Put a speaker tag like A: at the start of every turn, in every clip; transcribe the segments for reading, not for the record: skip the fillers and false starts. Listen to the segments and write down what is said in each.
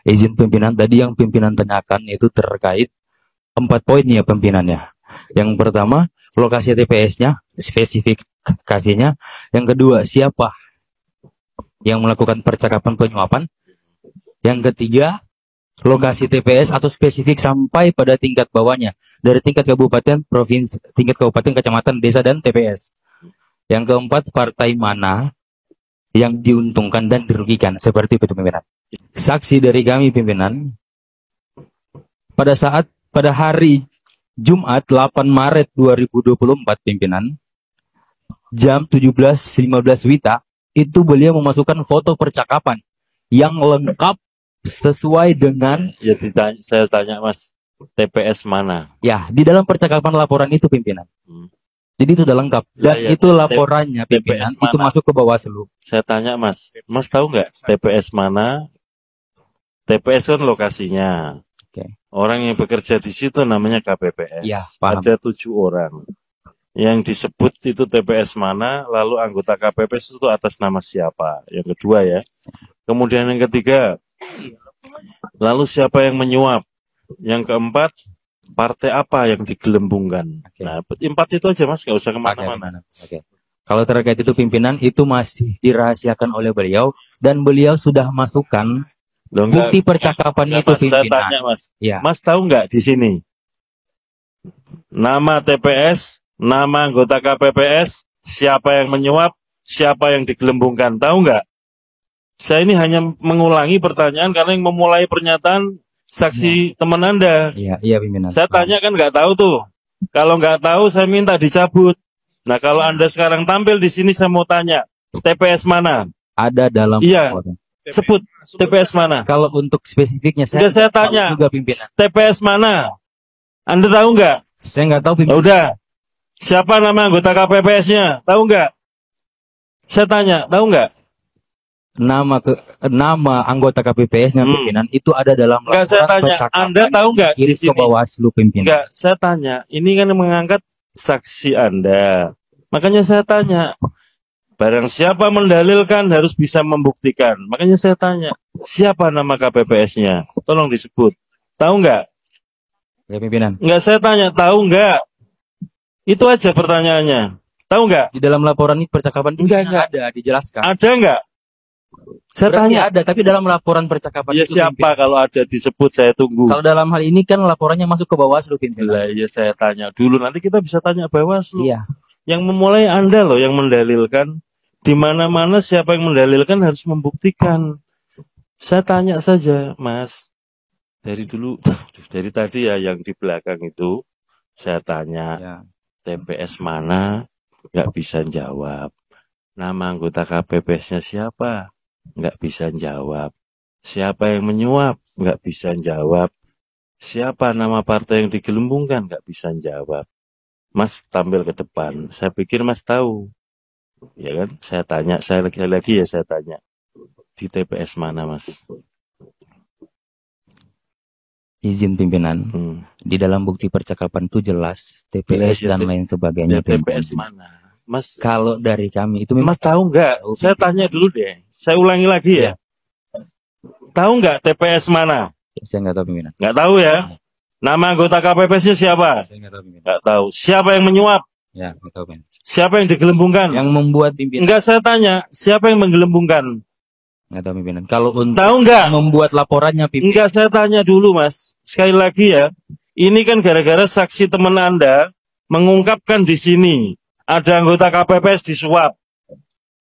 A: Izin pimpinan, tadi yang pimpinan tanyakan itu terkait 4 poin ya pimpinannya. Yang pertama, lokasi TPS-nya, spesifikasinya. Yang kedua, siapa yang melakukan percakapan penyuapan. Yang ketiga, lokasi TPS atau spesifik sampai pada tingkat bawahnya, dari tingkat kabupaten, provinsi, tingkat kabupaten, kecamatan, desa, dan TPS. Yang keempat, partai mana yang diuntungkan dan dirugikan, seperti itu pimpinan. Saksi dari kami pimpinan, pada hari Jumat 8 Maret 2024 pimpinan, jam 17.15 WITA, itu beliau memasukkan foto percakapan yang lengkap sesuai dengan,
B: Ya saya tanya Mas, TPS mana?
A: ya, di dalam percakapan laporan itu pimpinan. Jadi itu udah lengkap. Dan
B: ya,
A: itu laporannya pimpinan, itu masuk ke Bawaslu.
B: Saya tanya Mas tahu nggak TPS mana? TPS kan lokasinya. Orang yang bekerja di situ namanya KPPS.
A: Ya, paham.
B: Ada 7 orang. Yang disebut itu TPS mana, lalu anggota KPPS itu atas nama siapa? Yang kedua ya. Kemudian yang ketiga, lalu siapa yang menyuap? Yang keempat, partai apa yang digelembungkan? Nah, 4 itu aja Mas, nggak usah kemana-mana.
A: Kalau terkait itu pimpinan, itu masih dirahasiakan oleh beliau, dan beliau sudah masukkan bukti percakapan itu
B: Mas,
A: pimpinan.
B: saya tanya Mas,
A: ya.
B: Mas tahu nggak di sini nama TPS, nama anggota KPPS, siapa yang menyuap, siapa yang digelembungkan, tahu nggak? Saya ini hanya mengulangi pertanyaan karena yang memulai pernyataan saksi teman Anda.
A: Iya pimpinan.
B: Saya tanya kan nggak tahu tuh. Kalau nggak tahu saya minta dicabut. Nah kalau Anda sekarang tampil di sini saya mau tanya, TPS mana?
A: Ada dalam.
B: Iya. Sebut TPS mana?
A: Kalau untuk spesifiknya
B: saya tanya juga, TPS mana? Anda tahu nggak?
A: Saya nggak tahu pimpinan.
B: Udah. Siapa nama anggota KPPS-nya? Tahu nggak? Saya tanya, tahu nggak?
A: Nama anggota KPPS-nya pimpinan itu ada dalam laporan.
B: Saya tanya, Anda tahu nggak di sini?
A: Ke Bawaslu pimpinan.
B: Enggak, saya tanya. Ini kan mengangkat saksi Anda. Makanya saya tanya. Barang siapa mendalilkan harus bisa membuktikan. Makanya saya tanya, siapa nama KPPS-nya? Tolong disebut. Tahu nggak?
A: Ya pimpinan.
B: Enggak, saya tanya, tahu nggak? Itu aja pertanyaannya. Tahu nggak?
A: Di dalam laporan ini percakapan enggak ada dijelaskan.
B: Ada nggak? Saya tanya.
A: Ada, tapi dalam laporan percakapan
B: ya itu siapa pimpinan. Kalau ada disebut saya tunggu.
A: Kalau dalam hal ini kan laporannya masuk ke Bawaslu pimpinan.
B: Ya saya tanya dulu, nanti kita bisa tanya Bawaslu.
A: Iya.
B: Yang memulai Anda loh yang mendalilkan. Di mana-mana siapa yang mendalilkan harus membuktikan. Saya tanya saja, Mas. Dari dulu, dari tadi ya yang di belakang itu, saya tanya, ya. TPS mana? Nggak bisa jawab. Nama anggota KPPS-nya siapa? Nggak bisa jawab. Siapa yang menyuap? Nggak bisa jawab. Siapa nama partai yang digelembungkan? Nggak bisa jawab. Mas tampil ke depan. Saya pikir Mas tahu. Ya kan, saya tanya, saya lagi ya saya tanya, di TPS mana Mas?
A: Izin pimpinan, di dalam bukti percakapan itu jelas TPS dan lain sebagainya.
B: Ya, TPS mana, Mas?
A: Kalau dari kami itu,
B: Mas tahu nggak? Saya tanya dulu deh, saya ulangi lagi ya. Tahu nggak TPS mana?
A: Ya, saya nggak tahu pimpinan.
B: Nggak tahu ya? Nama anggota KPPS-nya siapa?
A: Saya nggak tahu pimpinan.
B: Nggak tahu. Siapa yang menyuap?
A: Ya, nggak tahu pimpinan.
B: Siapa yang digelembungkan?
A: Yang membuat pimpinan.
B: Enggak, saya tanya, siapa yang menggelembungkan?
A: Nggak tahu pimpinan. Kalau untuk
B: tahu nggak?
A: Membuat laporannya pimpinan.
B: Enggak, saya tanya dulu Mas. Sekali lagi ya, ini kan gara-gara saksi teman Anda mengungkapkan di sini ada anggota KPPS disuap,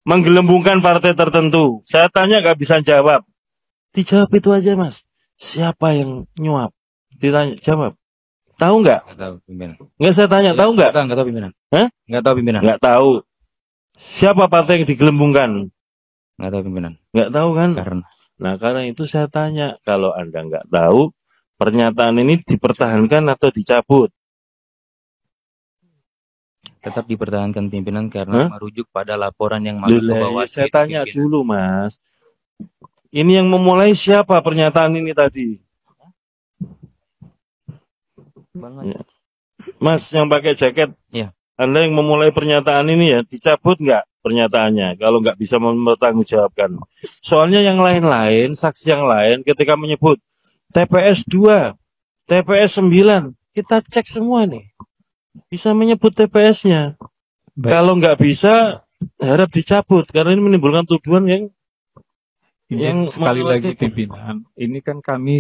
B: menggelembungkan partai tertentu. Saya tanya nggak bisa jawab. Dijawab itu aja Mas. Siapa yang nyuap? Ditanya, jawab. Tahu nggak?
A: Nggak tahu pimpinan.
B: Nggak, saya tanya, tahu nggak?
A: Nggak tahu pimpinan.
B: Hah?
A: Nggak tahu pimpinan.
B: Nggak tahu. Siapa partai yang digelembungkan?
A: Nggak tahu pimpinan.
B: Nggak tahu kan? Karena itu saya tanya, kalau Anda nggak tahu, pernyataan ini dipertahankan atau dicabut?
A: Tetap dipertahankan pimpinan karena merujuk pada laporan yang masuk ke Bawaslu.
B: Saya tanya dulu Mas, ini yang memulai siapa pernyataan ini tadi? Ya. Mas yang pakai jaket,
A: ya.
B: Anda yang memulai pernyataan ini ya, dicabut nggak pernyataannya kalau nggak bisa mempertanggungjawabkan. Soalnya yang lain-lain, saksi yang lain ketika menyebut TPS 2, TPS 9, kita cek semua nih. Bisa menyebut TPS-nya.
C: Baik.
B: Kalau nggak bisa, harap dicabut karena ini menimbulkan tuduhan yang
C: Izin sekali lagi
B: mengkritik.
C: pimpinan, ini kan kami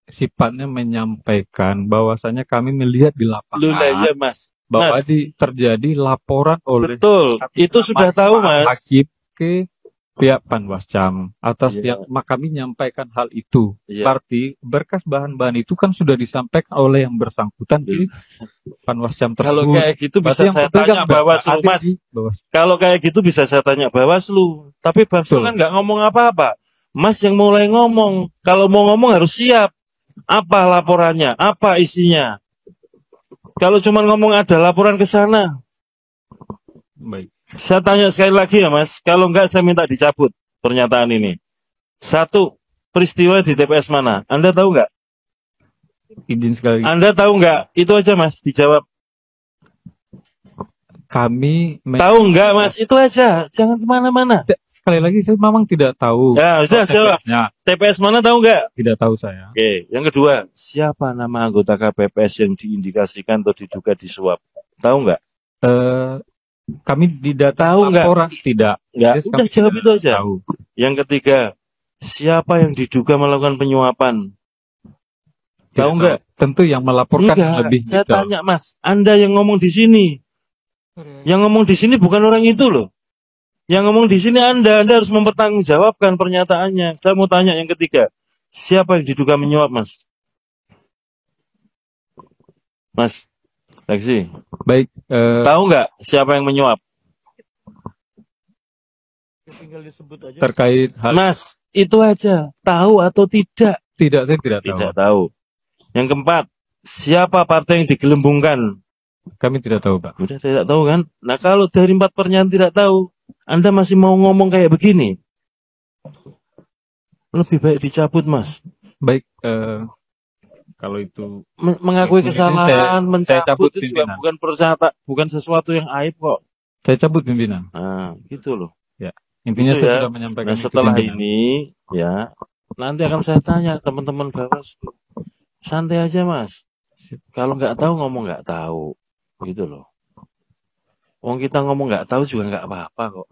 C: sifatnya menyampaikan bahwasanya kami melihat di
B: Lu lah
C: lapangan
B: ya Mas.
C: bahwa
B: Mas,
C: terjadi laporan oleh
B: betul. Itu sudah tahu Mas.
C: hakim ke pihak Panwascam atas
B: Iya.
C: kami menyampaikan hal itu.
B: Iya.
C: Berarti berkas bahan-bahan itu kan sudah disampaikan oleh yang bersangkutan di Panwascam
B: Kalau
C: tersebut.
B: kayak gitu bisa
C: Berarti yang
B: saya
C: berpegang
B: tanya Bawaslu
C: ada
B: Mas.
C: di Bawaslu.
B: Kalau kayak gitu bisa saya tanya Bawaslu. Tapi Bawaslu
C: Betul.
B: kan nggak ngomong apa-apa. Mas yang mulai ngomong. Kalau mau ngomong harus siap. Apa laporannya? Apa isinya? Kalau cuma ngomong ada laporan ke sana.
C: Baik.
B: Saya tanya sekali lagi ya Mas. Kalau enggak saya minta dicabut pernyataan ini. Satu, peristiwa di TPS mana? Anda tahu nggak?
C: Izin sekali lagi.
B: Anda tahu nggak? Itu aja Mas, dijawab.
C: Kami
B: Tahu nggak Mas? Itu aja. Jangan kemana-mana.
C: sekali lagi saya memang tidak tahu.
B: Ya, sudah jawab.
C: TPS-nya.
B: TPS mana tahu nggak?
C: Tidak tahu saya.
B: Oke, yang kedua, siapa nama anggota KPPS yang diindikasikan atau diduga disuap? Tahu nggak?
C: Eh, kami tidak
B: Tahu nggak?
C: laporan tidak.
B: Nggak.
C: Yes,
B: Udah
C: kami
B: jawab
C: tidak
B: itu aja.
C: tahu.
B: Yang ketiga, siapa yang diduga melakukan penyuapan?
C: Tidak
B: Tahu nggak?
C: Tentu yang melaporkan
B: Enggak.
C: lebih
B: Saya
C: detail.
B: tanya Mas, Anda yang ngomong di sini. Yang ngomong di sini bukan orang itu loh. Yang ngomong di sini Anda harus mempertanggungjawabkan pernyataannya. Saya mau tanya yang ketiga, siapa yang diduga menyuap Mas? Mas, Lexi,
C: Baik,
B: tahu nggak siapa yang menyuap?
C: terkait hal
B: Mas, itu aja. Tahu atau tidak?
C: tidak, saya tidak tahu.
B: Tidak tahu. Yang keempat, siapa partai yang digelembungkan?
C: Kami tidak tahu, Pak.
B: Udah tidak tahu kan? Nah kalau dari 4 pernyataan tidak tahu, Anda masih mau ngomong kayak begini? Lebih baik dicabut Mas.
C: Baik, kalau itu
B: Mengakui
C: Mungkin
B: kesalahan,
C: saya cabut
B: mencabut itu juga
C: pimpinan.
B: bukan sesuatu yang aib kok.
C: saya cabut pimpinan.
B: Nah, gitu loh.
C: Intinya
B: Itu
C: saya
B: ya.
C: sudah menyampaikan
B: Nah
C: itu,
B: setelah
C: pimpinan.
B: ini, ya nanti akan saya tanya teman-teman Bawaslu. Santai aja Mas. Kalau nggak tahu ngomong nggak tahu, gitu loh. Wong kita ngomong nggak tahu juga nggak apa-apa kok.